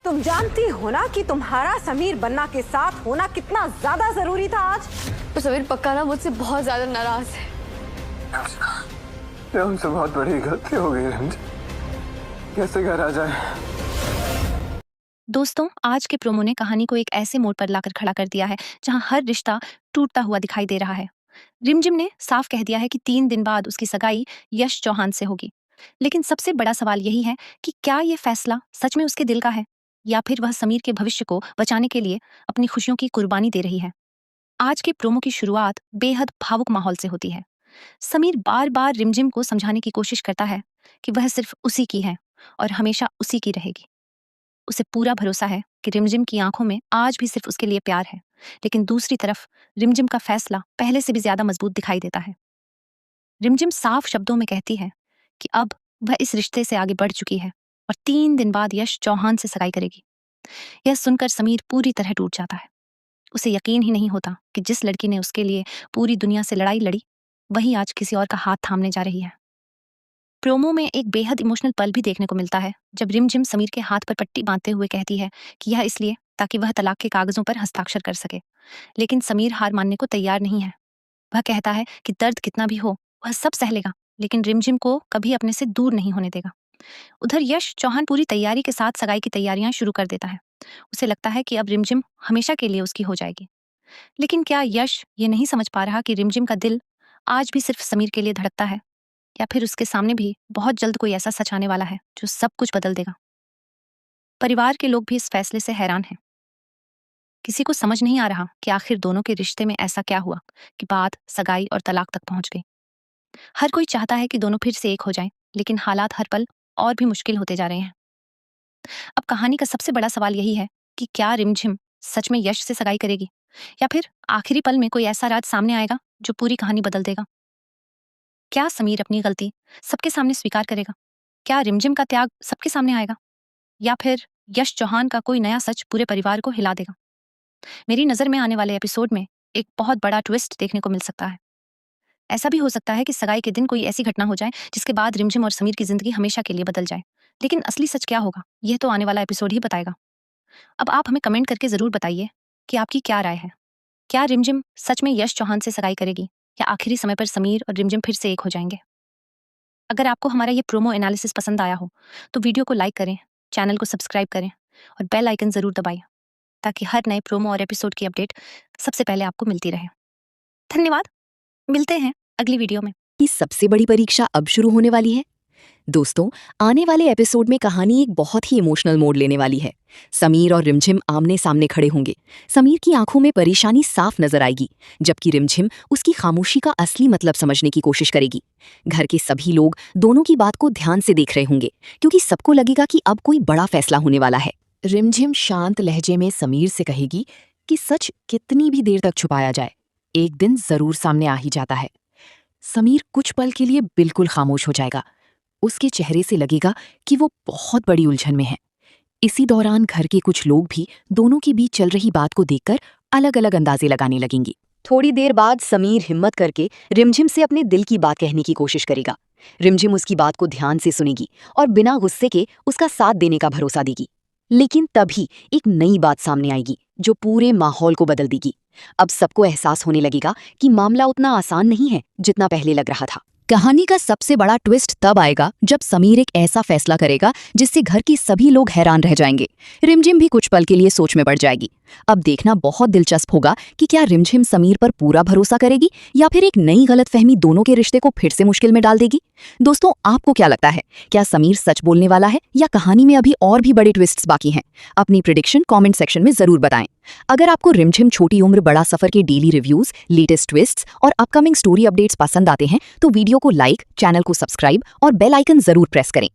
तुम जानती हो ना कि तुम्हारा समीर बन्ना के साथ होना कितना ज्यादा जरूरी था आज। तो समीर पक्का ना मुझसे बहुत ज्यादा नाराज है। हमसे बहुत बड़ी गलती हो गई रंजित, कैसे घर आ जाए। दोस्तों, आज के प्रोमो ने कहानी को एक ऐसे मोड़ पर लाकर खड़ा कर दिया है जहां हर रिश्ता टूटता हुआ दिखाई दे रहा है। रिमझिम ने साफ कह दिया है कि 3 दिन बाद उसकी सगाई यश चौहान से होगी। लेकिन सबसे बड़ा सवाल यही है कि क्या ये फैसला सच में उसके दिल का है या फिर वह समीर के भविष्य को बचाने के लिए अपनी खुशियों की कुर्बानी दे रही है। आज के प्रोमो की शुरुआत बेहद भावुक माहौल से होती है। समीर बार बार रिमझिम को समझाने की कोशिश करता है कि वह सिर्फ उसी की है और हमेशा उसी की रहेगी। उसे पूरा भरोसा है कि रिमझिम की आंखों में आज भी सिर्फ उसके लिए प्यार है, लेकिन दूसरी तरफ रिमझिम का फैसला पहले से भी ज्यादा मजबूत दिखाई देता है। रिमझिम साफ शब्दों में कहती है कि अब वह इस रिश्ते से आगे बढ़ चुकी है और 3 दिन बाद यश चौहान से सगाई करेगी। यह सुनकर समीर पूरी तरह टूट जाता है। उसे यकीन ही नहीं होता कि जिस लड़की ने उसके लिए पूरी दुनिया से लड़ाई लड़ी, वही आज किसी और का हाथ थामने जा रही है। प्रोमो में एक बेहद इमोशनल पल भी देखने को मिलता है जब रिमझिम समीर के हाथ पर पट्टी बांधते हुए कहती है कि यह इसलिए ताकि वह तलाक के कागजों पर हस्ताक्षर कर सके। लेकिन समीर हार मानने को तैयार नहीं है। वह कहता है कि दर्द कितना भी हो वह सब सह लेगा, लेकिन रिमझिम को कभी अपने से दूर नहीं होने देगा। उधर यश चौहान पूरी तैयारी के साथ सगाई की तैयारियां शुरू कर देता है। उसे लगता है कि अब रिमझिम हमेशा के लिए उसकी हो जाएगी। लेकिन क्या यश ये नहीं समझ पा रहा कि रिमझिम का दिल आज भी सिर्फ समीर के लिए धड़कता है, या फिर उसके सामने भी बहुत जल्द कोई ऐसा सच आने वाला है जो सब कुछ बदल देगा। परिवार के लोग भी इस फैसले से हैरान हैं। किसी को समझ नहीं आ रहा कि आखिर दोनों के रिश्ते में ऐसा क्या हुआ कि बात सगाई और तलाक तक पहुंच गई। हर कोई चाहता है कि दोनों फिर से एक हो जाएं, लेकिन हालात हर पल और भी मुश्किल होते जा रहे हैं। अब कहानी का सबसे बड़ा सवाल यही है कि क्या रिमझिम सच में यश से सगाई करेगी, या फिर आखिरी पल में कोई ऐसा राज सामने आएगा जो पूरी कहानी बदल देगा। क्या समीर अपनी गलती सबके सामने स्वीकार करेगा? क्या रिमझिम का त्याग सबके सामने आएगा, या फिर यश चौहान का कोई नया सच पूरे परिवार को हिला देगा? मेरी नजर में आने वाले एपिसोड में एक बहुत बड़ा ट्विस्ट देखने को मिल सकता है। ऐसा भी हो सकता है कि सगाई के दिन कोई ऐसी घटना हो जाए जिसके बाद रिमझिम और समीर की जिंदगी हमेशा के लिए बदल जाए। लेकिन असली सच क्या होगा, यह तो आने वाला एपिसोड ही बताएगा। अब आप हमें कमेंट करके जरूर बताइए कि आपकी क्या राय है। क्या रिमझिम सच में यश चौहान से सगाई करेगी, या आखिरी समय पर समीर और रिमझिम फिर से एक हो जाएंगे? अगर आपको हमारा ये प्रोमो एनालिसिस पसंद आया हो तो वीडियो को लाइक करें, चैनल को सब्सक्राइब करें और बेल आइकन जरूर दबाएं ताकि हर नए प्रोमो और एपिसोड की अपडेट सबसे पहले आपको मिलती रहे। धन्यवाद। मिलते हैं अगली वीडियो में। की सबसे बड़ी परीक्षा अब शुरू होने वाली है। दोस्तों, आने वाले एपिसोड में कहानी एक बहुत ही इमोशनल मोड़ लेने वाली है। समीर और रिमझिम आमने सामने खड़े होंगे। समीर की आंखों में परेशानी साफ नजर आएगी, जबकि रिमझिम उसकी खामोशी का असली मतलब समझने की कोशिश करेगी। घर के सभी लोग दोनों की बात को ध्यान से देख रहे होंगे, क्योंकि सबको लगेगा कि अब कोई बड़ा फैसला होने वाला है। रिमझिम शांत लहजे में समीर से कहेगी कि सच कितनी भी देर तक छुपाया जाए, एक दिन जरूर सामने आ ही जाता है। समीर कुछ पल के लिए बिल्कुल खामोश हो जाएगा। उसके चेहरे से लगेगा कि वो बहुत बड़ी उलझन में है। इसी दौरान घर के कुछ लोग भी दोनों के बीच चल रही बात को देखकर अलग अलग अंदाजे लगाने लगेंगे। थोड़ी देर बाद समीर हिम्मत करके रिमझिम से अपने दिल की बात कहने की कोशिश करेगा। रिमझिम उसकी बात को ध्यान से सुनेगी और बिना गुस्से के उसका साथ देने का भरोसा देगी। लेकिन तभी एक नई बात सामने आएगी जो पूरे माहौल को बदल देगी। अब सबको एहसास होने लगेगा कि मामला उतना आसान नहीं है जितना पहले लग रहा था। कहानी का सबसे बड़ा ट्विस्ट तब आएगा जब समीर एक ऐसा फैसला करेगा जिससे घर के सभी लोग हैरान रह जाएंगे। रिमझिम भी कुछ पल के लिए सोच में पड़ जाएगी। अब देखना बहुत दिलचस्प होगा कि क्या रिमझिम समीर पर पूरा भरोसा करेगी या फिर एक नई गलतफहमी दोनों के रिश्ते को फिर से मुश्किल में डाल देगी। दोस्तों, आपको क्या लगता है, क्या समीर सच बोलने वाला है या कहानी में अभी और भी बड़े ट्विस्ट्स बाकी हैं? अपनी प्रेडिक्शन कमेंट सेक्शन में जरूर बताएं। अगर आपको रिमझिम छोटी उम्र बड़ा सफर के डेली रिव्यूज, लेटेस्ट ट्विस्ट्स और अपकमिंग स्टोरी अपडेट्स पसंद आते हैं तो वीडियो को लाइक, चैनल को सब्सक्राइब और बेल आइकन जरूर प्रेस करें।